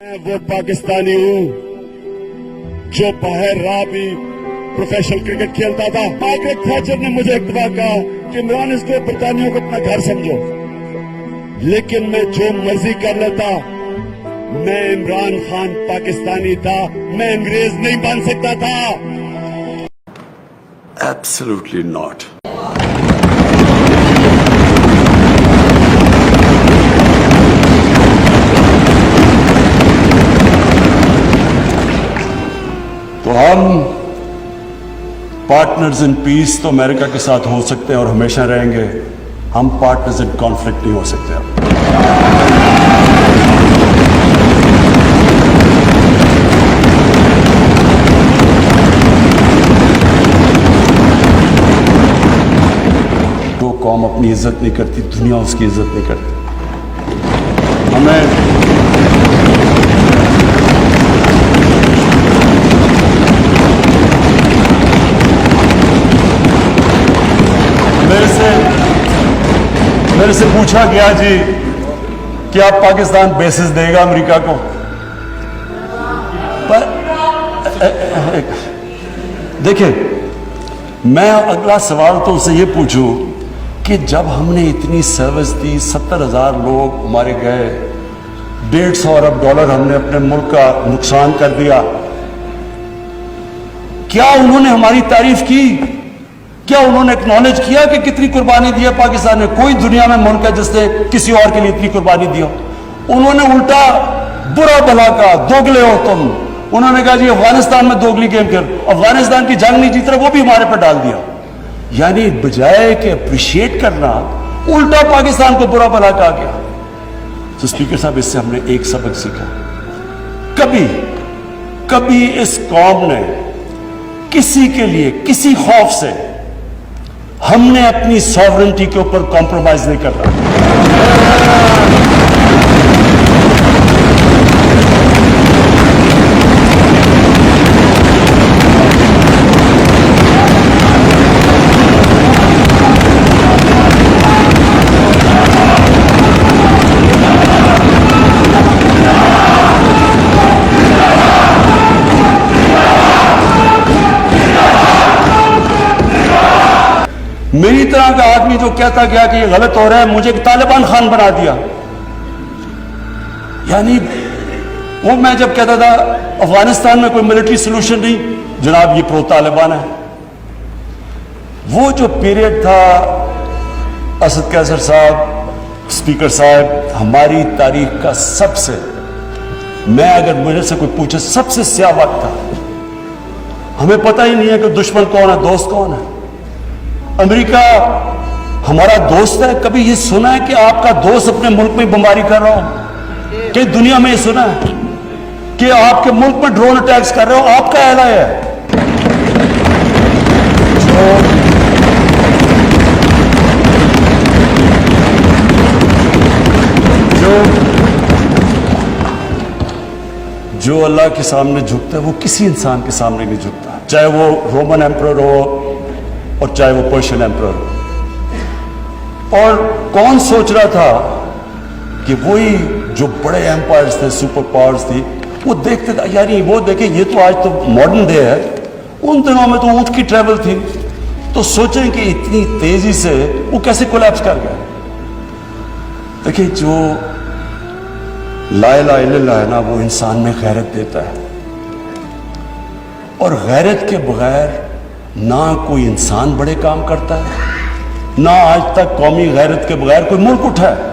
میں وہ پاکستانی ہوں جو باہر راہ بھی پروفیشنل کرکٹ کھیلتا تھا. مارگریٹ تھیچر نے مجھے ایک دفعہ کہا کہ عمران اس کو برطانیہ کو اپنا گھر سمجھو, لیکن میں جو مرضی کر لیتا. میں عمران خان پاکستانی تھا, میں انگریز نہیں بن سکتا تھا. Absolutely not. تو ہم پارٹنرز ان پیس تو امریکہ کے ساتھ ہو سکتے ہیں اور ہمیشہ رہیں گے. ہم پارٹنرز ان کانفلکٹ نہیں ہو سکتے. جو قوم اپنی عزت نہیں کرتی, دنیا اس کی عزت نہیں کرتی. میرے سے پوچھا گیا جی کہ آپ پاکستان بیسز دے گا امریکہ کو, پر دیکھیں میں اگلا سوال تو اسے یہ پوچھوں کہ جب ہم نے اتنی سروس دی, 70,000 لوگ ہمارے گئے, $150 ارب ہم نے اپنے ملک کا نقصان کر دیا, کیا انہوں نے ہماری تعریف کی؟ کیا انہوں نے اکنالج کیا کہ کتنی قربانی دی ہے پاکستان نے؟ کوئی دنیا میں ملک ہے جس نے کسی اور کے لیے اتنی قربانی دی ہو. انہوں نے الٹا برا بھلا کہا, دوگلے ہو تم. انہوں نے کہا جی افغانستان میں دوگلی گیم کر, افغانستان کی جنگ نہیں جیت رہا, وہ بھی ہمارے پر ڈال دیا. یعنی بجائے کہ اپریشیٹ کرنا, الٹا پاکستان کو برا بھلا کہا گیا. تو اسپیکر صاحب اس سے ہم نے ایک سبق سیکھا, کبھی اس قوم نے کسی کے لیے کسی خوف سے ہم نے اپنی ساورنٹی کے اوپر کمپرومائز نہیں کرنا. میری طرح کا آدمی جو کہتا گیا کہ یہ غلط ہو رہا ہے, مجھے طالبان خان بنا دیا. یعنی وہ میں جب کہتا تھا افغانستان میں کوئی ملٹری سلوشن نہیں, جناب یہ پرو طالبان ہے. وہ جو پیریڈ تھا اسد قیصر صاحب, اسپیکر صاحب, ہماری تاریخ کا سب سے, میں اگر مجھے سے کوئی پوچھے, سب سے سیاہ وقت تھا. ہمیں پتہ ہی نہیں ہے کہ دشمن کون ہے, دوست کون ہے. امریکہ ہمارا دوست ہے. کبھی یہ سنا ہے کہ آپ کا دوست اپنے ملک میں بمباری کر رہا ہو؟ کہ دنیا میں یہ سنا ہے کہ آپ کے ملک میں ڈرون اٹیکس کر رہے ہو؟ آپ کا اعلان ہے. جو اللہ کے سامنے جھکتا ہے وہ کسی انسان کے سامنے نہیں جھکتا, چاہے وہ رومن ایمپرر ہو اور چاہے وہ پرشین ایمپرر ہو. اور کون سوچ رہا تھا کہ وہی جو بڑے ایمپائرز تھے, سپر پاورز تھی, وہ دیکھتے تھے یعنی وہ دیکھیں یہ تو آج تو ماڈرن ڈے ہے, ان دنوں میں تو اونٹ کی ٹریول تھی. تو سوچیں کہ اتنی تیزی سے وہ کیسے کولیپس کر گیا. دیکھیں جو لا الہ الا اللہ ہے نا, وہ انسان میں غیرت دیتا ہے, اور غیرت کے بغیر نہ کوئی انسان بڑے کام کرتا ہے, نہ آج تک قومی غیرت کے بغیر کوئی ملک اٹھا ہے.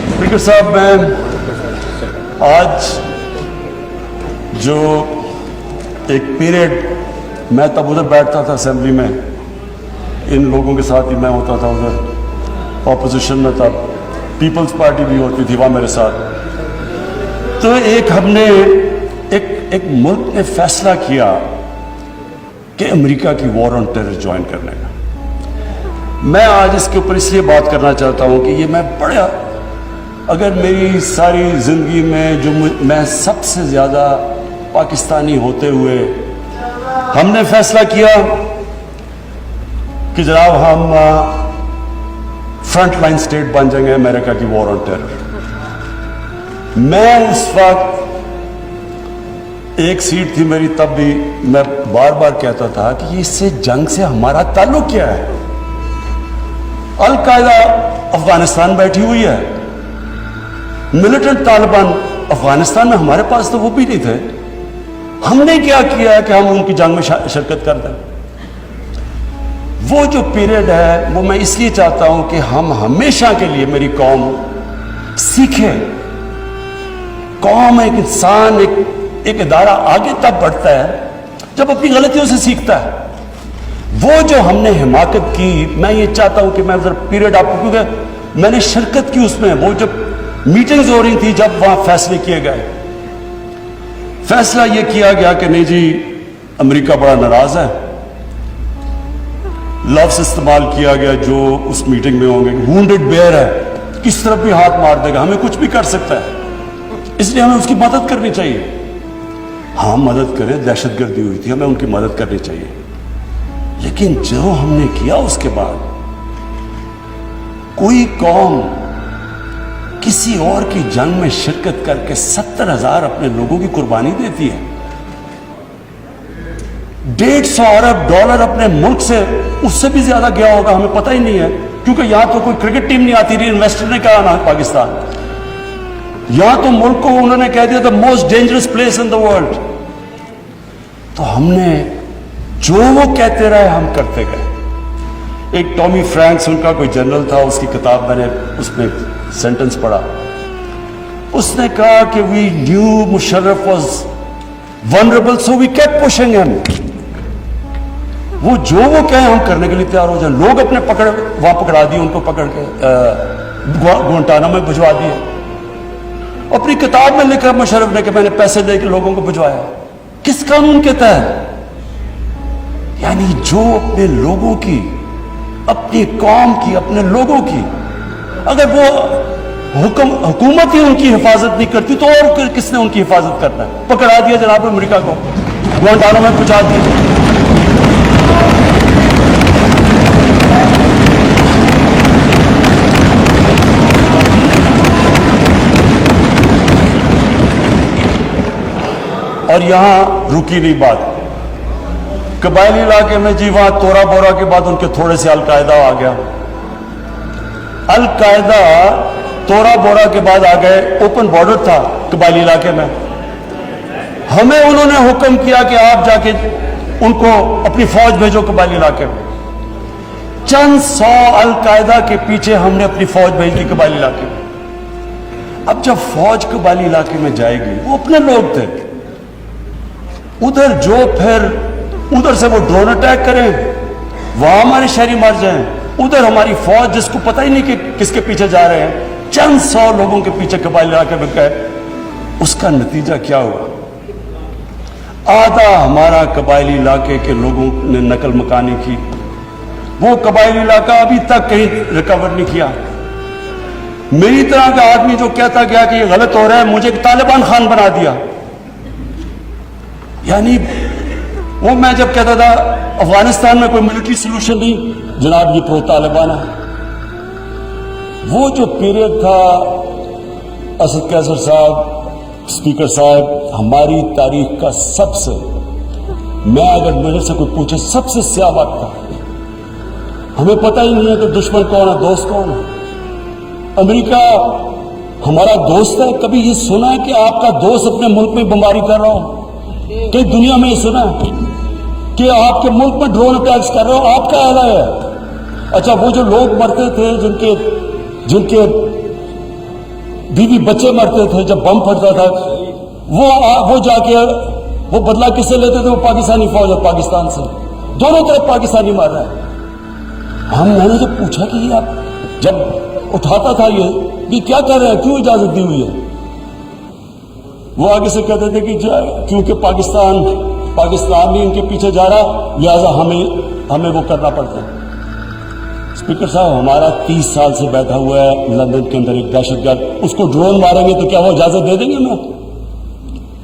اسپیکر صاحب, میں آج جو ایک پیریڈ, میں تب ادھر بیٹھتا تھا اسمبلی میں, ان لوگوں کے ساتھ ہی میں ہوتا تھا, ادھر اپوزیشن میں تھا, پیپلز پارٹی بھی ہوتی تھی وہاں میرے ساتھ. تو ہم نے ایک ملک نے فیصلہ کیا کہ امریکہ کی وار آن ٹیرر جوائن کرنے کا. میں آج اس کے اوپر اس لیے بات کرنا چاہتا ہوں کہ یہ میں بڑا اگر میری ساری زندگی میں جو میں سب سے زیادہ पाकिस्तानी होते हुए हमने फैसला किया कि जनाब हम फ्रंट लाइन स्टेट बन जाएंगे अमेरिका की वॉर ऑन टेरर। मैं उस वक्त, एक सीट थी मेरी, तब भी मैं बार बार कहता था कि इससे जंग से हमारा ताल्लुक क्या है। अल कायदा अफगानिस्तान बैठी हुई है, मिलिटेंट तालिबान अफगानिस्तान में, हमारे पास तो वो भी नहीं थे। हमने क्या किया है कि हम उनकी जंग में शिरकत कर दें। वो जो पीरियड है वो मैं इसलिए चाहता हूं कि हम हमेशा के लिए, मेरी कौम सीखे। कौम, एक इंसान, एक इदारा आगे तब बढ़ता है जब अपनी गलतियों से सीखता है। वो जो हमने हिमाकत की, मैं ये चाहता हूं कि मैं उधर पीरियड आपको, क्योंकि मैंने शिरकत की उसमें, वो जब मीटिंग्स हो रही थी, जब वहां फैसले किए गए, फैसला ये किया गया कि नहीं जी अमेरिका बड़ा नाराज है। लफ्ज इस्तेमाल किया गया जो उस मीटिंग में होंगे, वुंडेड बेयर है, किस तरफ भी हाथ मार देगा, हमें कुछ भी कर सकता है, इसलिए हमें उसकी मदद करनी चाहिए। हाँ, मदद करें, दहशतगर्दी हुई थी, हमें उनकी मदद करनी चाहिए। लेकिन जो हमने किया उसके बाद, कोई कौम किसी और की जंग में शिरकत करके 70,000 अपने लोगों की कुर्बानी देती है। $150 अरब अपने मुल्क से, उससे भी ज्यादा गया होगा, हमें पता ही नहीं है, क्योंकि यहां तो कोई क्रिकेट टीम नहीं आती रही, इन्वेस्टर ने कहा ना पाकिस्तान, यहां तो मुल्क को उन्होंने कह दिया the most dangerous place in the world. तो हमने जो वो कहते रहे हम करते गए। एक टॉमी फ्रैंक्स उनका कोई जनरल था, उसकी किताब मैंने उसमें सेंटेंस पढ़ा, उसने कहा कि we knew Musharraf was vulnerable so we kept pushing him. वो जो वो कहे हम करने के लिए तैयार हो जाए। लोग अपने वहां पकड़ा दिए, उनको पकड़ के गुआंटाना में भिजवा दिए। अपनी किताब में लिखा मुशर्रफ ने कि मैंने पैसे देकर लोगों को भिजवाया। किस कानून के तहत? यानी जो अपने लोगों की, अपनी कौम की, अपने लोगों की, अगर वो हुकूमत ही उनकी हिफाजत नहीं करती तो और किसने उनकी हिफाजत करना है? पकड़ा दिया जनाब अमेरिका को, गुआंटानो में पहुंचा दिया। और यहां रुकी नहीं बात, कबायली इलाके में जी वहां तोरा बोरा के बाद उनके थोड़े से अलकायदा आ गया। अलकायदा तोरा बोरा के बाद आ गए, ओपन बॉर्डर था कबायली इलाके में। हमें उन्होंने हुक्म किया कि आप जाके उनको अपनी फौज भेजो कबायली इलाके में। चंद 100 अलकायदा के पीछे हमने अपनी फौज भेज दी कबायली इलाके में। अब जब फौज कबायली इलाके में जाएगी, वो अपने लोग थे उधर, जो फिर उधर से वो ड्रोन अटैक करें, वहां हमारे शहरी मर जाएं, उधर हमारी फौज जिसको पता ही नहीं कि किसके पीछे जा रहे हैं, चंद 100 लोगों के पीछे कबायली इलाके में गए। उसका नतीजा क्या हुआ? आधा हमारा कबायली इलाके के लोगों ने नकल मकानी की। वो कबायली इलाका अभी तक कहीं रिकवर नहीं किया। मेरी तरह का आदमी जो कहता गया कि ये गलत हो रहा है, मुझे तालिबान खान बना दिया। यानी वो मैं जब कहता था अफगानिस्तान में कोई मिलिट्री सोल्यूशन नहीं, जनाब ये प्रो तालिबान है। वो जो पीरियड था, असद कैसर साहब, स्पीकर साहब, हमारी तारीख का सबसे, मैं अगर मेरे से कोई पूछे, सबसे स्याह वक्त था। हमें पता ही नहीं है कि दुश्मन कौन है, दोस्त कौन है। अमेरिका हमारा दोस्त है? कभी ये सुना है कि आपका दोस्त अपने मुल्क में बमबारी कर रहा हो? कई दुनिया में ये सुना है कि आपके मुल्क में ड्रोन अटैक्स कर रहे हो? आपका एला है। अच्छा, वो जो लोग मरते थे, जिनके बीवी बच्चे मरते थे जब बम फटता था, वो जाके वो बदला किससे लेते थे? वो पाकिस्तानी फौज और पाकिस्तान से, दोनों तरफ पाकिस्तानी मार रहा है। मैंने जब पूछा कि ये आप जब उठाता था ये क्या कर रहे हैं, क्यों इजाजत दी हुई है? वो आगे से कहते थे कि क्योंकि पाकिस्तान भी इनके पीछे जा रहा, लिहाजा हमें वो करना पड़ता है। स्पीकर साहब, हमारा 30 साल से बैठा हुआ है लंदन के अंदर एक दहशतगर्द, उसको ड्रोन मारेंगे तो क्या वो इजाजत दे देंगे? मैं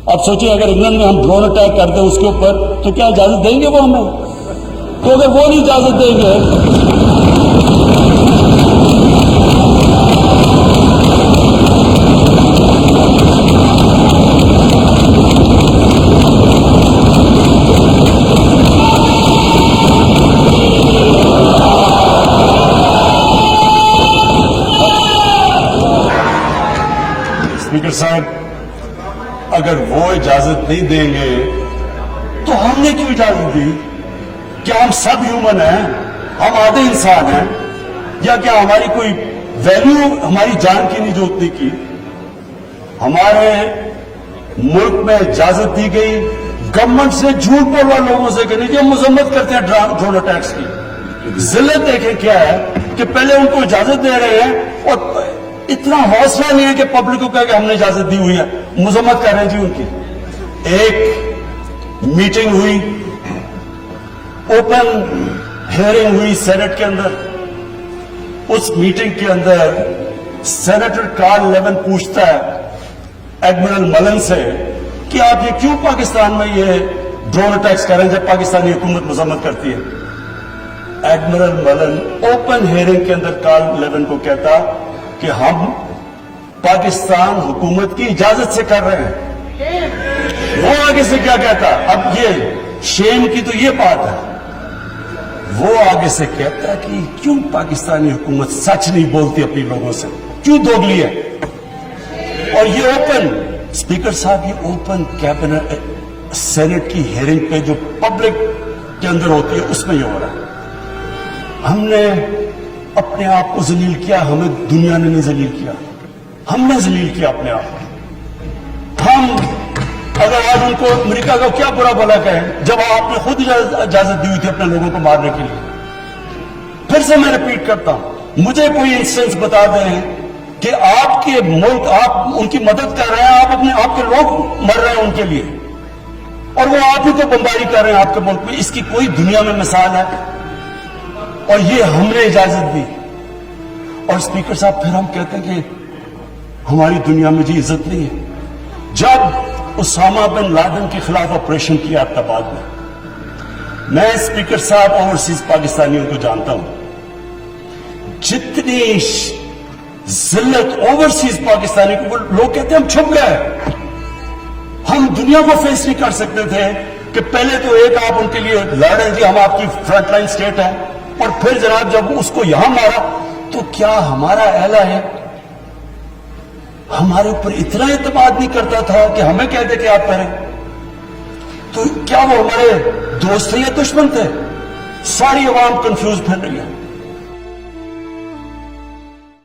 अब सोचिए अगर इंग्लैंड में हम ड्रोन अटैक कर दें उसके ऊपर, तो क्या इजाजत देंगे वो हमें? तो अगर वो नहीं इजाजत देंगे, स्पीकर साहब, अगर वो इजाजत नहीं देंगे तो हमने क्यों इजाजत दी? क्या हम सब ह्यूमन हैं? हम आधे इंसान हैं? या क्या हमारी कोई वैल्यू हमारी जान की नहीं जो उतनी की? हमारे मुल्क में इजाजत दी गई गवर्नमेंट से झूठ बोलवा लोगों से कि नहीं जी हम मजम्मत करते हैं ड्रोन अटैक्स की। जिल्लत देखें क्या है कि पहले उनको इजाजत दे रहे हैं और इतना हौसला नहीं है कि पब्लिक को कहे कि हमने इजाजत दी हुई है, मजम्मत कर रहे हैं जी उनकी। एक मीटिंग हुई, ओपन हियरिंग हुई सेनेट के अंदर। उस मीटिंग के अंदर सेनेटर कार्ल लेवन पूछता है एडमिरल मलन से कि आप ये क्यों पाकिस्तान में ये ड्रोन अटैक्स कर रहे हैं जब पाकिस्तानी हुकूमत मजम्मत करती है। एडमिरल मलन ओपन हियरिंग के अंदर कार्ल लेवन को कहता कि हम पाकिस्तान हुकूमत की इजाजत से कर रहे हैं। वो आगे से क्या कहता? अब ये शेम की तो ये बात है, वो आगे से कहता है कि क्यों पाकिस्तानी हुकूमत सच नहीं बोलती अपने लोगों से, क्यों दोगली है? और ये ओपन, स्पीकर साहब, ये ओपन कैबिनेट सेनेट की हियरिंग पे जो पब्लिक के अंदर होती है उसमें ये हो रहा है। हमने अपने आप को जलील किया, हमें दुनिया ने नहीं जलील किया, हमने जलील किया अपने आप को। हम अगर आज उनको अमेरिका का क्या बुरा भला कहें जब आपने खुद इजाजत दी हुई थी अपने लोगों को मारने के लिए। फिर से मैं रिपीट करता हूं, मुझे कोई इंस्टेंस बता दें कि आपके मुल्क, आप उनकी मदद कर रहे हैं, आप अपने आपके लोग मर रहे हैं उनके लिए, और वो आप ही को बमबारी कर रहे हैं आपके मुल्क में। इसकी कोई दुनिया में मिसाल है? और ये हमने इजाजत दी। और स्पीकर साहब, फिर हम कहते हैं कि हमारी दुनिया में जी इज्जत नहीं है। जब उसामा बिन लादेन के खिलाफ ऑपरेशन किया अब्बाद में, मैं स्पीकर साहब ओवरसीज पाकिस्तानियों को जानता हूं, जितनी जिल्लत ओवरसीज पाकिस्तानी को, लोग कहते हैं हम छुप गए, हम दुनिया को फेस नहीं कर सकते थे कि पहले तो एक आप उनके लिए लड़े जी हम आपकी फ्रंटलाइन स्टेट है, और फिर जनाब जब उसको यहां मारा तो क्या हमारा एला है हमारे ऊपर इतना एतमाद नहीं करता था कि हमें कह दे कि आप करें? तो क्या वो हमारे दोस्त थे या दुश्मन थे? सारी अवाम कंफ्यूज फिर रही है।